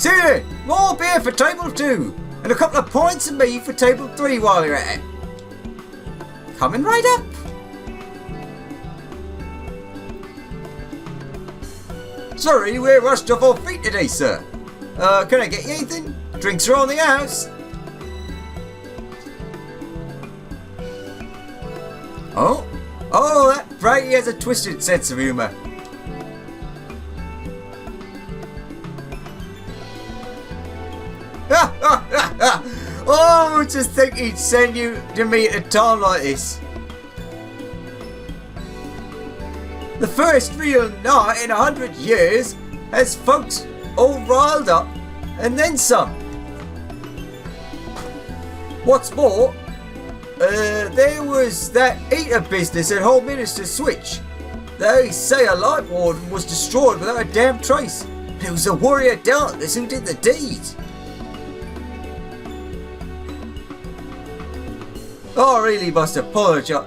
See you! More beer for table 2! And a couple of pints of me for table 3 while you're at it. Coming right up! Sorry, we're rushed off our feet today, sir. Can I get you anything? Drinks are on the house. Oh, that Brady has a twisted sense of humour. Oh, to think he'd send you to me at a time like this. The first real night in 100 years has folks all riled up and then some. What's more, there was that eater business at Whole-Minister Switch. They say a light warden was destroyed without a damn trace. It was the warrior darkness who did the deed. Oh, I really must apologise.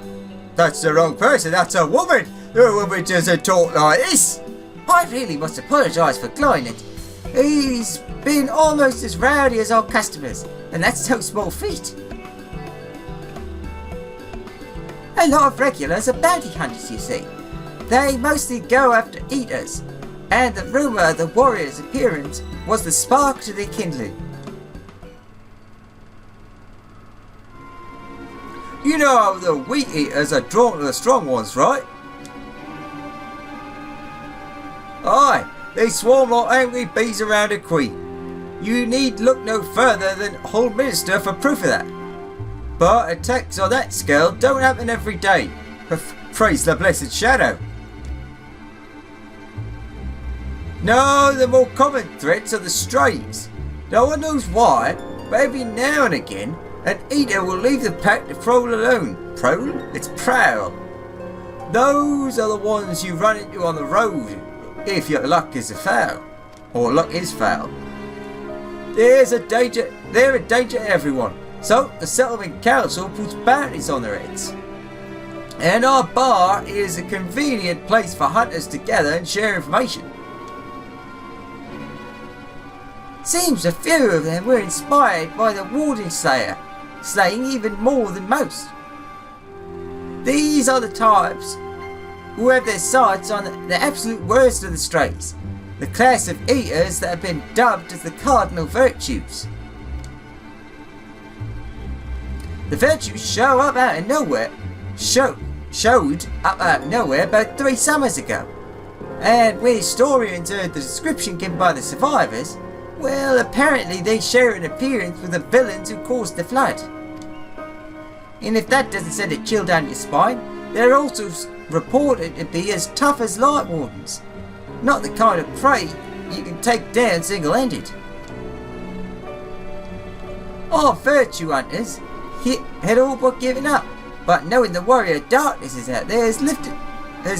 That's the wrong person, that's a woman. A woman doesn't talk like this. I really must apologise for Glynant. He's been almost as rowdy as our customers, and that's no small feat. A lot of regulars are bounty hunters, you see. They mostly go after eaters, and the rumour of the warrior's appearance was the spark to their kindling. You know how the wheat eaters are drawn to the strong ones, right? Aye, they swarm like angry bees around a queen. You need look no further than Whole-Minister for proof of that. But attacks on that scale don't happen every day. Praise the blessed Shadow. No, the more common threats are the strays. No one knows why, but every now and again, an eater will leave the pack to prowl alone. Prowl? It's prowl. Those are the ones you run into on the road, if your luck is foul. Or luck is foul. They're a danger to everyone. So the settlement council puts bounties on their heads. And our bar is a convenient place for hunters to gather and share information. Seems a few of them were inspired by the Warden Slayer, slaying even more than most. These are the types who have their sights on the absolute worst of the strays, the class of eaters that have been dubbed as the cardinal virtues. The virtues showed up out of nowhere about 3 summers ago, and when historians heard the description given by the survivors, well, apparently they share an appearance with the villains who caused the flood. And if that doesn't send a chill down your spine, they're also reported to be as tough as light wardens. Not the kind of prey you can take down single-handed. Our virtue hunters had all but given up, but knowing the warrior darkness is out there has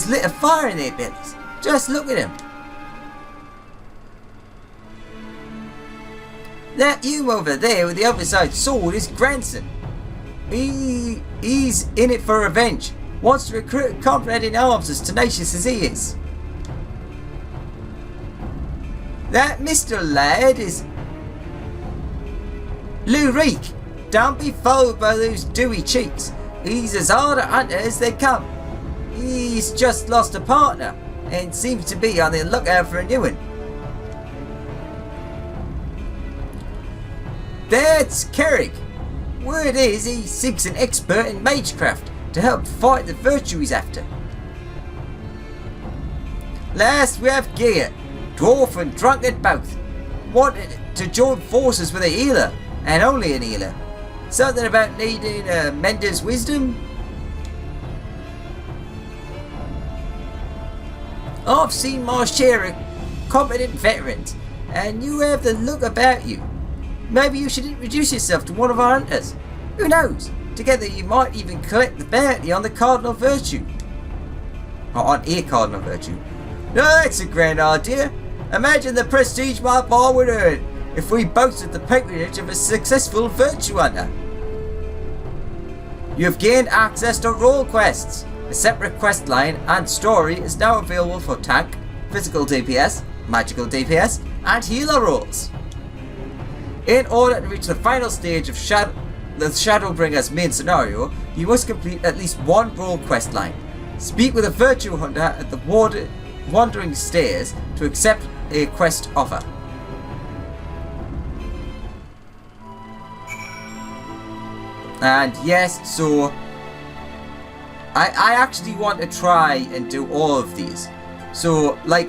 lit a fire in their bellies. Just look at them. That you over there with the oversized sword is grandson. He's in it for revenge. Wants to recruit a comrade in arms as tenacious as he is. That Mr. Lad is Lou Reek. Don't be fooled by those dewy cheeks. He's as hard a hunter as they come. He's just lost a partner and seems to be on the lookout for a new one. That's Carrick. Word is he seeks an expert in magecraft to help fight the virtue he's after. Last we have Gear, dwarf and drunkard both. Wanted to join forces with a healer, and only an healer. Something about needing a mentor's wisdom. I've seen my share of competent veterans, and you have the look about you. Maybe you should introduce yourself to one of our hunters. Who knows? Together you might even collect the bounty on the Cardinal Virtue. Or on a Cardinal Virtue. No, that's a grand idea. Imagine the prestige my bar would earn if we boasted the patronage of a successful virtue hunter. You have gained access to role quests. A separate quest line and story is now available for tank, physical DPS, magical DPS, and healer roles. In order to reach the final stage of the Shadowbringers main scenario, you must complete at least one role quest line. Speak with a virtue hunter at the Wandering Stairs to accept a quest offer. And yes, so I actually want to try and do all of these. So, like,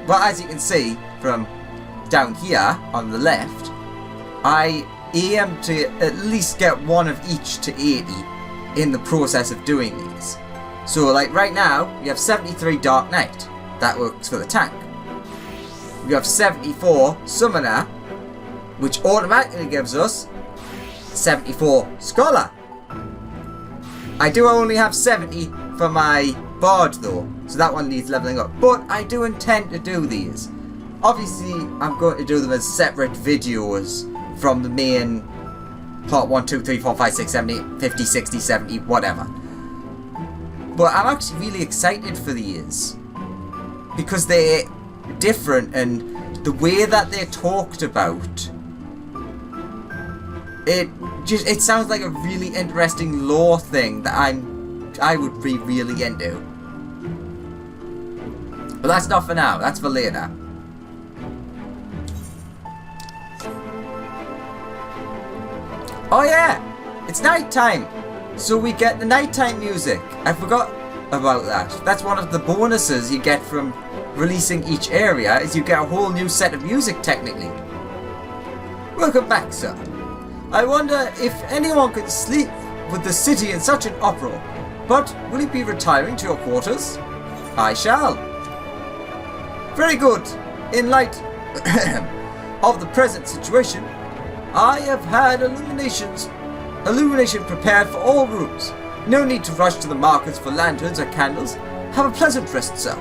well, as you can see from down here on the left, I aim to at least get one of each to 80 in the process of doing these. So, like, right now, we have 73 Dark Knight. That works for the tank. We have 74 Summoner, which automatically gives us 74 Scholar. I do only have 70 for my Bard though, so that one needs leveling up. But I do intend to do these. Obviously, I'm going to do them as separate videos from the main part 1, 2, 3, 4, 5, 6, 7, 8, 50, 60, 70, whatever. But I'm actually really excited for these because they're different, and the way that they're talked about, it sounds like a really interesting lore thing that I would be really into. But that's not for now, that's for later. Oh yeah, it's nighttime, so we get the nighttime music. I forgot about that. That's one of the bonuses you get from releasing each area, is you get a whole new set of music technically. Welcome back, sir. I wonder if anyone could sleep with the city in such an uproar. But will you be retiring to your quarters? I shall. Very good. In light of the present situation, I have had illumination prepared for all rooms. No need to rush to the markets for lanterns or candles. Have a pleasant rest, sir.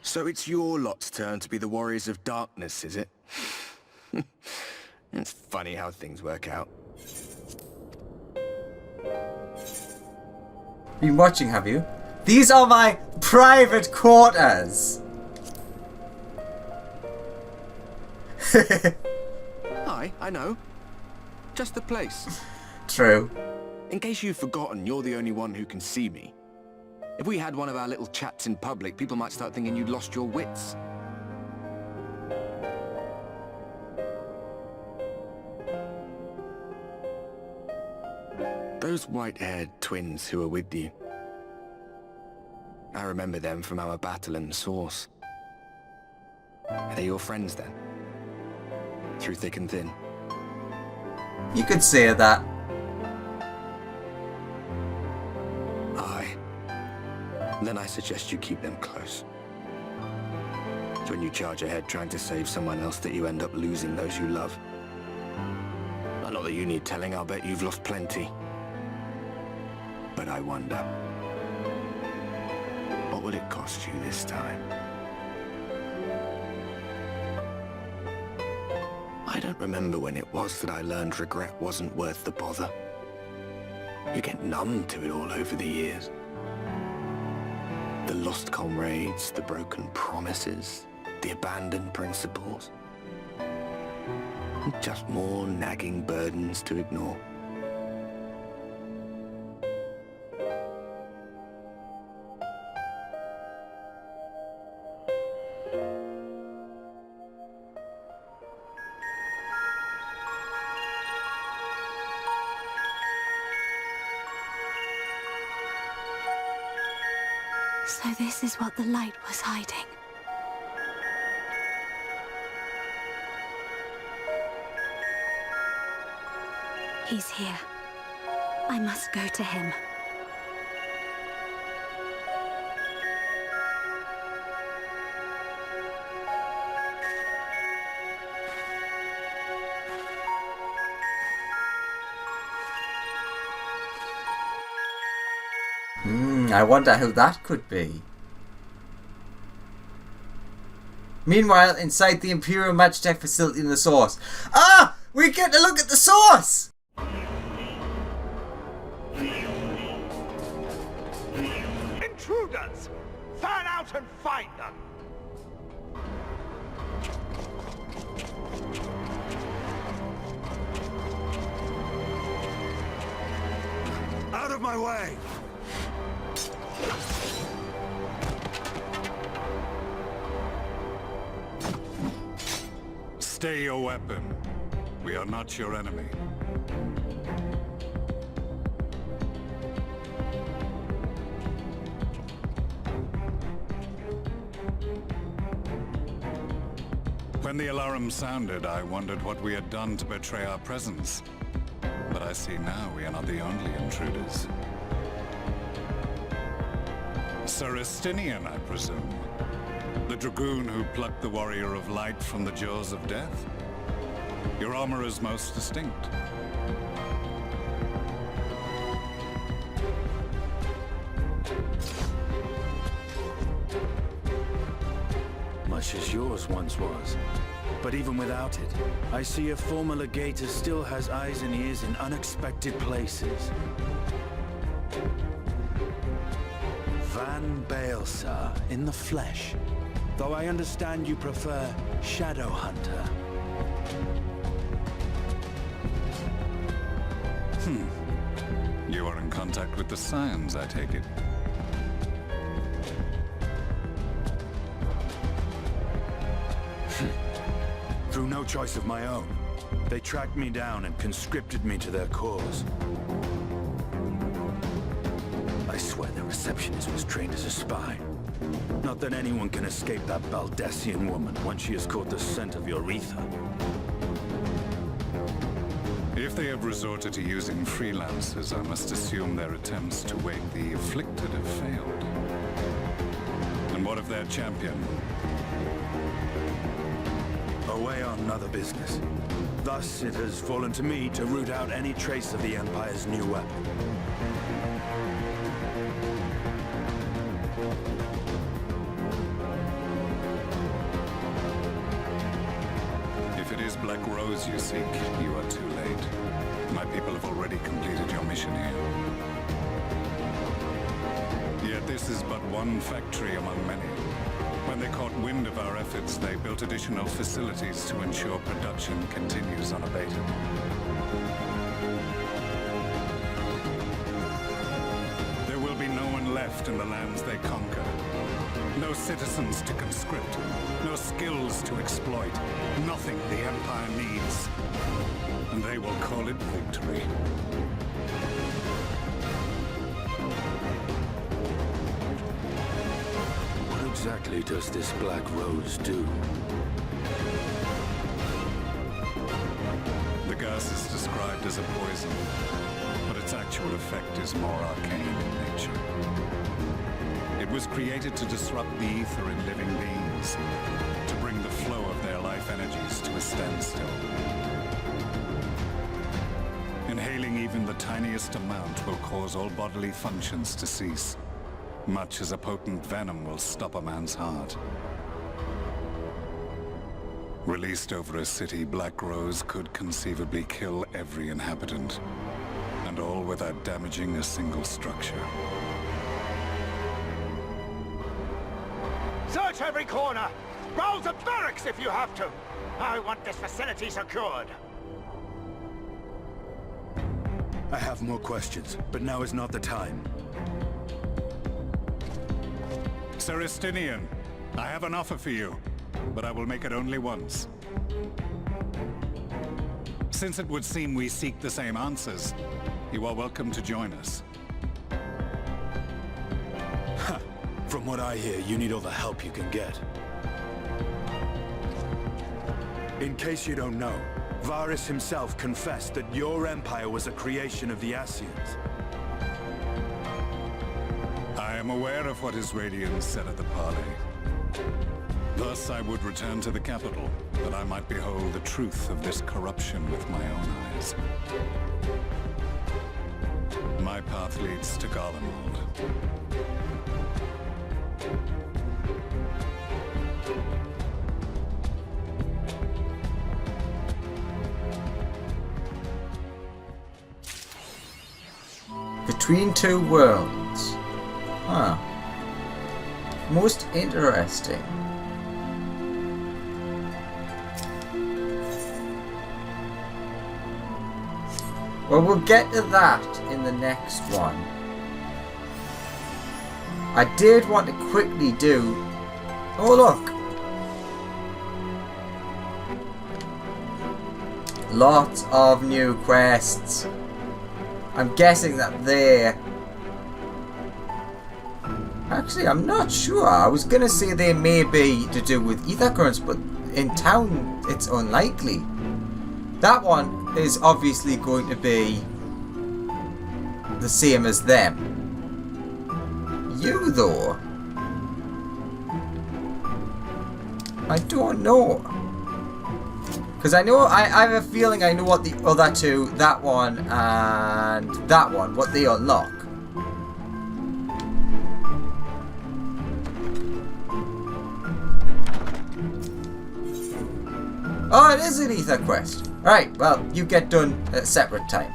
So it's your lot's turn to be the Warriors of Darkness, is it? It's funny how things work out. Been watching, have you? These are my private quarters! Hi, I know. Just the place. True. In case you've forgotten, you're the only one who can see me. If we had one of our little chats in public, people might start thinking you'd lost your wits. Those white-haired twins who were with you. I remember them from our battle in the Source. Are they your friends then? Through thick and thin? You could say that. Then I suggest you keep them close. It's when you charge ahead trying to save someone else that you end up losing those you love. Not that you need telling, I'll bet you've lost plenty. But I wonder, what will it cost you this time? I don't remember when it was that I learned regret wasn't worth the bother. You get numb to it all over the years. The lost comrades, the broken promises, the abandoned principles. Just more nagging burdens to ignore. So this is what the light was hiding. He's here. I must go to him. I wonder who that could be. Meanwhile, inside the Imperial Magitech facility in the source. Ah! We get to look at the source! Intruders! Fan out and find them! Out of my way! Stay your weapon. We are not your enemy. When the alarm sounded, I wondered what we had done to betray our presence. But I see now we are not the only intruders. Sir Estinian, I presume. The dragoon who plucked the warrior of light from the jaws of death? Your armor is most distinct. Much as yours once was. But even without it, I see a former legator still has eyes and ears in unexpected places. Van Baelsar in the flesh. Though I understand you prefer Shadow Hunter. You are in contact with the Scions, I take it. Through no choice of my own, they tracked me down and conscripted me to their cause. I swear the receptionist was trained as a spy. Not that anyone can escape that Baldessian woman once she has caught the scent of your ether. If they have resorted to using freelancers, I must assume their attempts to wake the afflicted have failed. And what of their champion? Away on another business. Thus, it has fallen to me to root out any trace of the Empire's new weapon. If it is Black Rose you seek, you are too late. My people have already completed your mission here. Yet this is but one factory among many. When they caught wind of our efforts, they built additional facilities to ensure production continues unabated. There will be no one left in the lands they conquer. No citizens to conscript. No skills to exploit. Nothing the Empire needs. And they will call it victory. What exactly does this Black Rose do? The gas is described as a poison, but its actual effect is more arcane in nature. It was created to disrupt the ether in living beings, to bring the flow of their life energies to a standstill. Inhaling even the tiniest amount will cause all bodily functions to cease, much as a potent venom will stop a man's heart. Released over a city, Black Rose could conceivably kill every inhabitant, and all without damaging a single structure. Search every corner! Rouse the barracks if you have to! I want this facility secured! I have more questions, but now is not the time. Sir Estinian, I have an offer for you, but I will make it only once. Since it would seem we seek the same answers, you are welcome to join us. From what I hear, you need all the help you can get. In case you don't know, Varys himself confessed that your empire was a creation of the Ascians. I am aware of what his Radiance said at the parley. Thus I would return to the capital, that I might behold the truth of this corruption with my own eyes. My path leads to Garlemald. Between two worlds. Huh. Most interesting. Well, we'll get to that in the next one. I did want to quickly do... Oh, look! Lots of new quests. I'm guessing that they're... Actually, I'm not sure. I was going to say they may be to do with ether currents, but in town, it's unlikely. That one is obviously going to be the same as them. You, though? I don't know. Because I know, I have a feeling I know what the other two, that one and that one, what they unlock. Oh, it is an ether quest. Right, well, you get done at a separate time.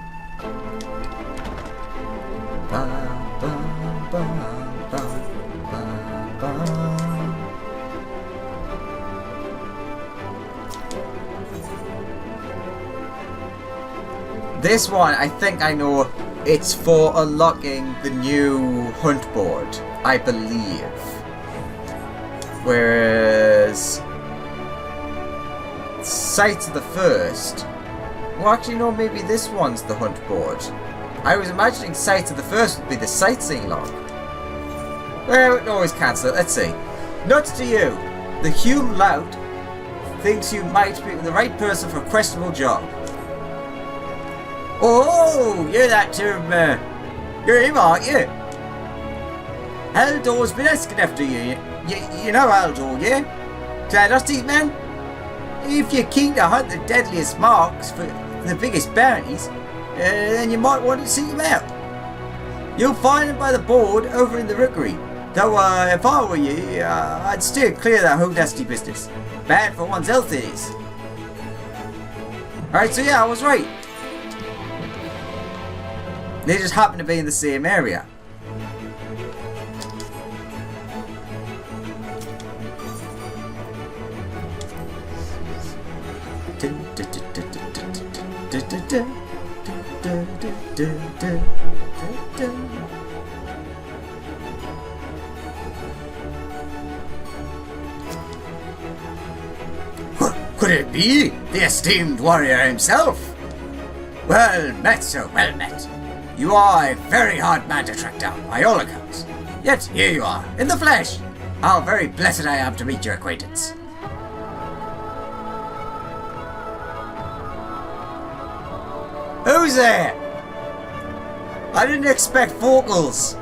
This one, I think I know, it's for unlocking the new hunt board, I believe. Whereas... Sights of the First... Well, actually, no, maybe this one's the hunt board. I was imagining Sights of the First would be the sightseeing log. Well, we can always cancel it. Let's see. Nuts to you. The Hume Lout thinks you might be the right person for a questionable job. Oh, you're that you're him, aren't you? Haldor's been asking after you. You know Haldor, yeah? Dusty man? If you're keen to hunt the deadliest marks for the biggest bounties, then you might want to seek him out. You'll find him by the board over in the rookery. Though, if I were you, I'd steer clear of that whole dusty business. Bad for one's health it is. Alright, so yeah, I was right. They just happen to be in the same area. Could it be the esteemed warrior himself? Well met, sir, well met. You are a very hard man to track down, by all accounts. Yet here you are, in the flesh. How very blessed I am to meet your acquaintance. Who's there? I didn't expect vocals.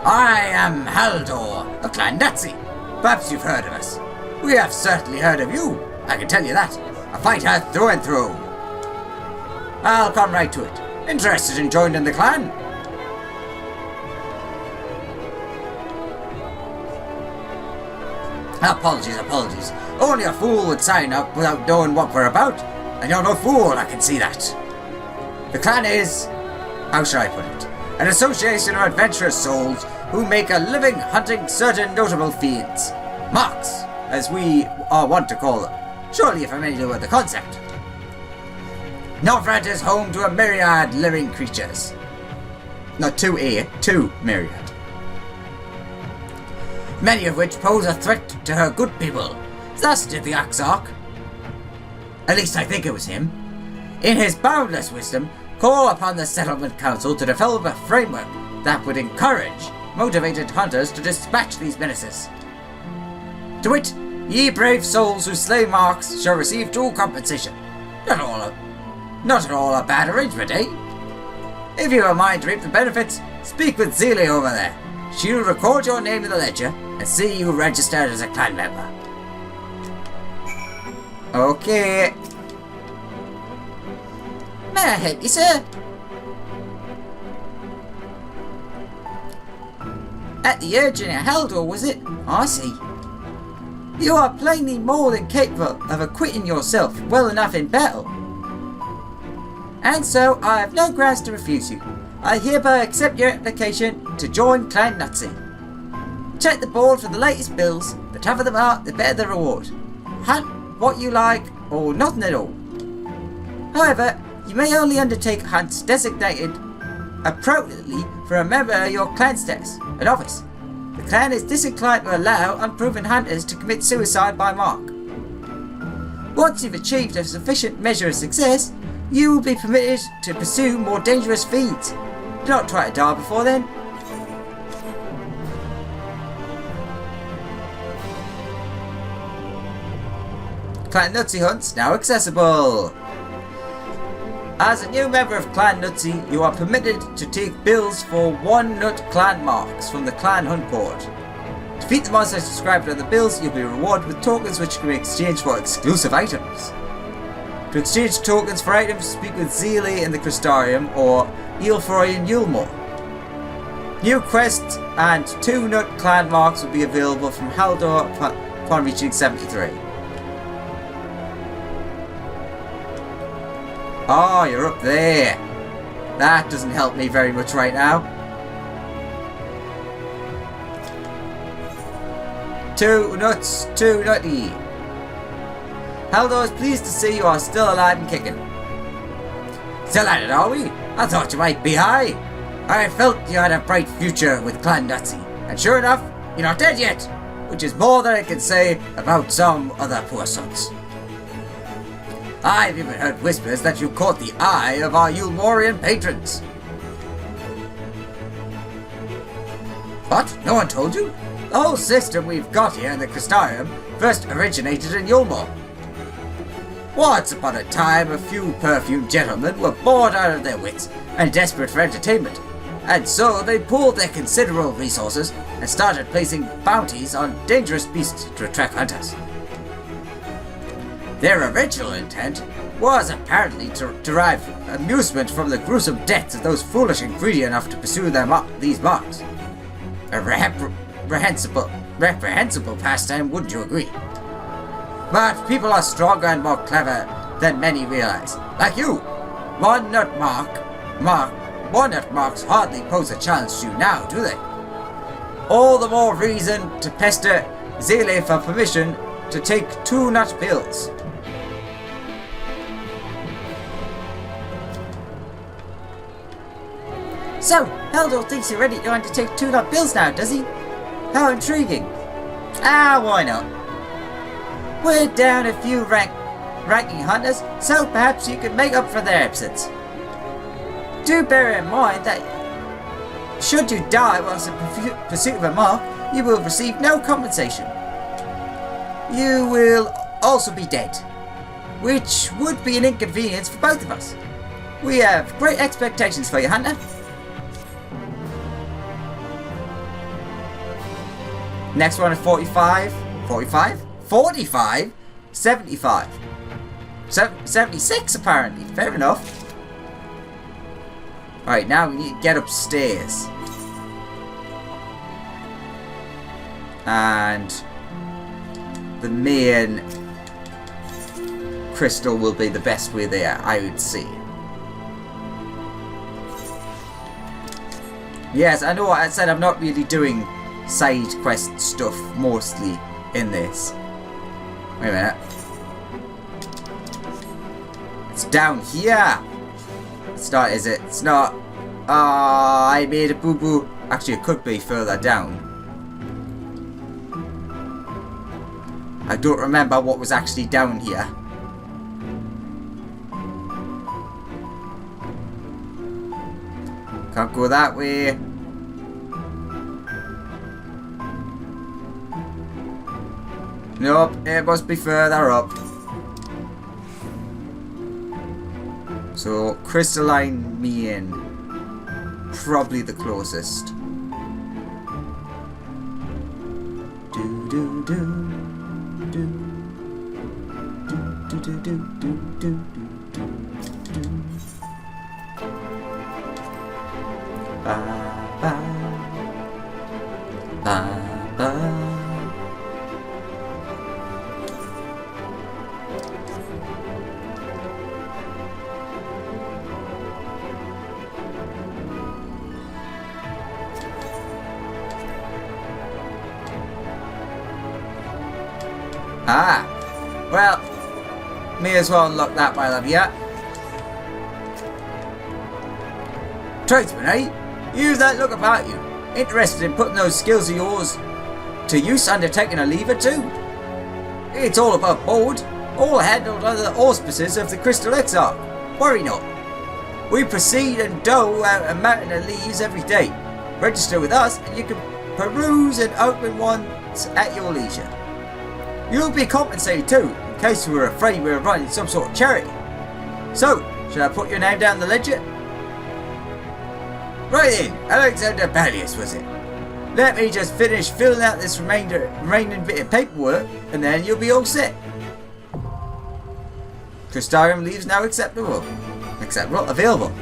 I am Haldor, a clan Nazi. Perhaps you've heard of us. We have certainly heard of you, I can tell you that. A fighter through and through. I'll come right to it. Interested in joining the clan? Apologies. Only a fool would sign up without knowing what we're about. And you're no fool, I can see that. The clan is, how shall I put it, an association of adventurous souls who make a living hunting certain notable fiends. Marks, as we are wont to call them. Surely you're familiar with the concept. Northrend is home to a myriad living creatures. Not two myriad. Many of which pose a threat to her good people. Thus did the Axarch, at least I think it was him, in his boundless wisdom, call upon the Settlement Council to develop a framework that would encourage motivated hunters to dispatch these menaces. To wit, Ye brave souls who slay marks shall receive due compensation. Not at all a bad arrangement, eh? If you have a mind to reap the benefits, speak with Zelia over there. She'll record your name in the ledger and see you registered as a clan member. Okay. May I help you, sir? At the urging of Haldor, was it? I see. You are plainly more than capable of acquitting yourself well enough in battle. And so I have no grounds to refuse you. I hereby accept your application to join Clan Nazi. Check the board for the latest bills. The tougher the mark, the better the reward. Hunt what you like, or nothing at all. However, you may only undertake hunts designated appropriately for a member of your clan status, an office. The clan is disinclined to allow unproven hunters to commit suicide by mark. Once you've achieved a sufficient measure of success, you will be permitted to pursue more dangerous feats. Do not try to die before then. Clan Nutzy hunts now accessible. As a new member of Clan Nutzy, you are permitted to take bills for 1 nut clan marks from the clan hunt board. Defeat the monsters described on the bills, you'll be rewarded with tokens which can be exchanged for exclusive items. To exchange tokens for items, speak with Zelia in the Crystarium or Eelfroy in Yulmore. New quests and 2 nut clan marks will be available from Haldor upon reaching 73. Oh, you're up there. That doesn't help me very much right now. 2 nuts, 2 nutty. Haldor is pleased to see you are still alive and kicking. Still at it, are we? I thought you might be high. I felt you had a bright future with Clan Nazi, and sure enough, you're not dead yet, which is more than I can say about some other poor sons. I've even heard whispers that you caught the eye of our Yulmorian patrons. What? No one told you? The whole system we've got here in the Crystarium first originated in Yulmore. Once upon a time, a few perfumed gentlemen were bored out of their wits and desperate for entertainment, and so they pooled their considerable resources and started placing bounties on dangerous beasts to attract hunters. Their original intent was apparently to derive amusement from the gruesome deaths of those foolish and greedy enough to pursue these marks. A reprehensible pastime, wouldn't you agree? But people are stronger and more clever than many realize. Like you, 1 nut marks hardly pose a challenge to you now, do they? All the more reason to pester Zelia for permission to take 2 nut pills. So, Haldor thinks you're ready to undertake 2 nut bills now, does he? How intriguing. Why not? We're down a few ranking hunters, so perhaps you can make up for their absence. Do bear in mind that should you die whilst in pursuit of a mark, you will receive no compensation. You will also be dead, which would be an inconvenience for both of us. We have great expectations for you, Hunter. Next one is 45. 45? 45? 75. 76 apparently. Fair enough. Alright, now we need to get upstairs. And the main crystal will be the best way there, I would say. Yes, I know I said I'm not really doing side quest stuff mostly in this. Wait a minute. It's down here. It's not, is it? It's not. I made a boo-boo. Actually, it could be further down. I don't remember what was actually down here. Can't go that way. Nope, it must be further up. So, crystalline mean. Probably the closest. Do do do do do do do do do do do. Ba ba ba ba. Ah, well, may as well unlock that while I'm here. Tradesman, eh? Use that look about you. Interested in putting those skills of yours to use, undertaking a lever too? It's all above board, all handled under the auspices of the Crystal Exarch. Worry not. We proceed and dough out a mountain of leaves every day. Register with us and you can peruse and open ones at your leisure. You'll be compensated too, in case you were afraid we were running some sort of charity. So, should I put your name down the ledger? Right then, Alexander Ballius was it? Let me just finish filling out this remaining bit of paperwork, and then you'll be all set. Crystarium leaves now acceptable. Available.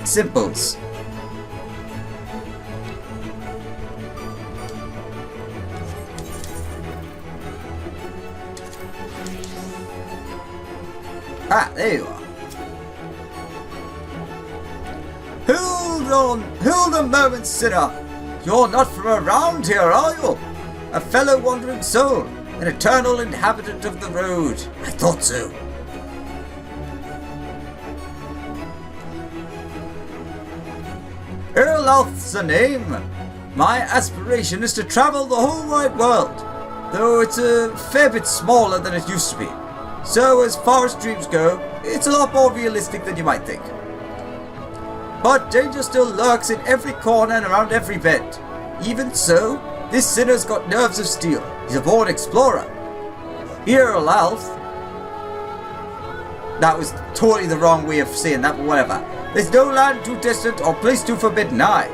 Simples. Ah, there you are. Hold a moment, sinner. You're not from around here, are you? A fellow wandering soul, an eternal inhabitant of the road. I thought so. Earl Alf's the name. My aspiration is to travel the whole wide world, though it's a fair bit smaller than it used to be. So as far as dreams go, it's a lot more realistic than you might think. But danger still lurks in every corner and around every bend. Even so, this sinner's got nerves of steel. He's a born explorer. Earl Alf. That was totally the wrong way of saying that, but whatever. There's no land too distant or place too forbidden nigh.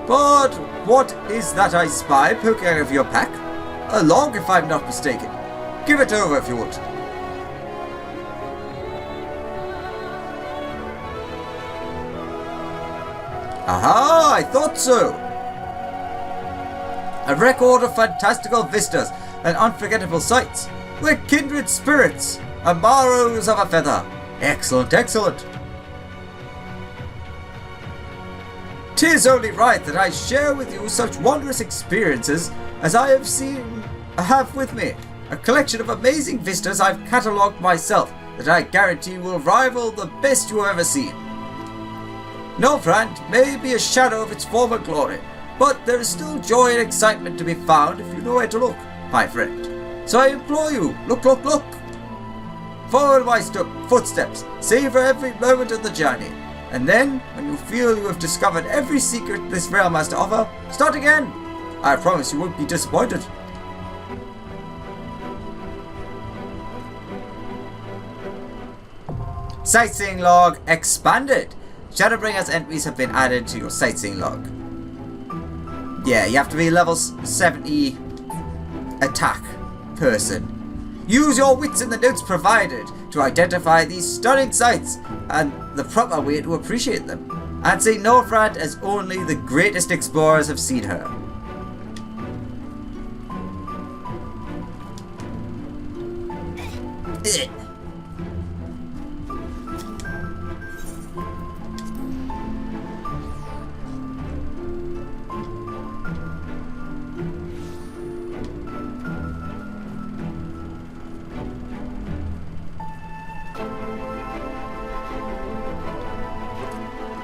But what is that I spy poking out of your pack? A log, if I'm not mistaken. Give it over if you would. Aha, I thought so. A record of fantastical vistas and unforgettable sights. We're kindred spirits and borrows of a feather. Excellent, excellent. 'Tis only right that I share with you such wondrous experiences as I have with me. A collection of amazing vistas I've catalogued myself that I guarantee will rival the best you have ever seen. Northrend may be a shadow of its former glory, but there is still joy and excitement to be found if you know where to look, my friend. So I implore you, look, look, look. Follow my footsteps, savor every moment of the journey, and then, when you feel you have discovered every secret this realm has to offer, start again. I promise you won't be disappointed. Sightseeing log expanded. Shadowbringers entries have been added to your sightseeing log. Yeah, you have to be level 70 attack person. Use your wits in the notes provided to identify these stunning sights and the proper way to appreciate them, and say Northrend as only the greatest explorers have seen her.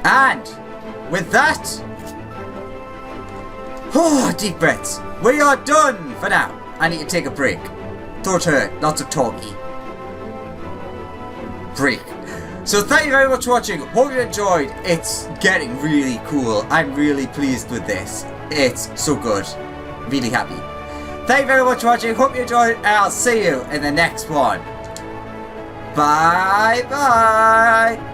And with that, deep breaths. We are done for now. I need to take a break. Throat hurt, lots of talky. Break. So thank you very much for watching. Hope you enjoyed. It's getting really cool. I'm really pleased with this. It's so good. Really happy. Thank you very much for watching. Hope you enjoyed, and I'll see you in the next one. Bye bye.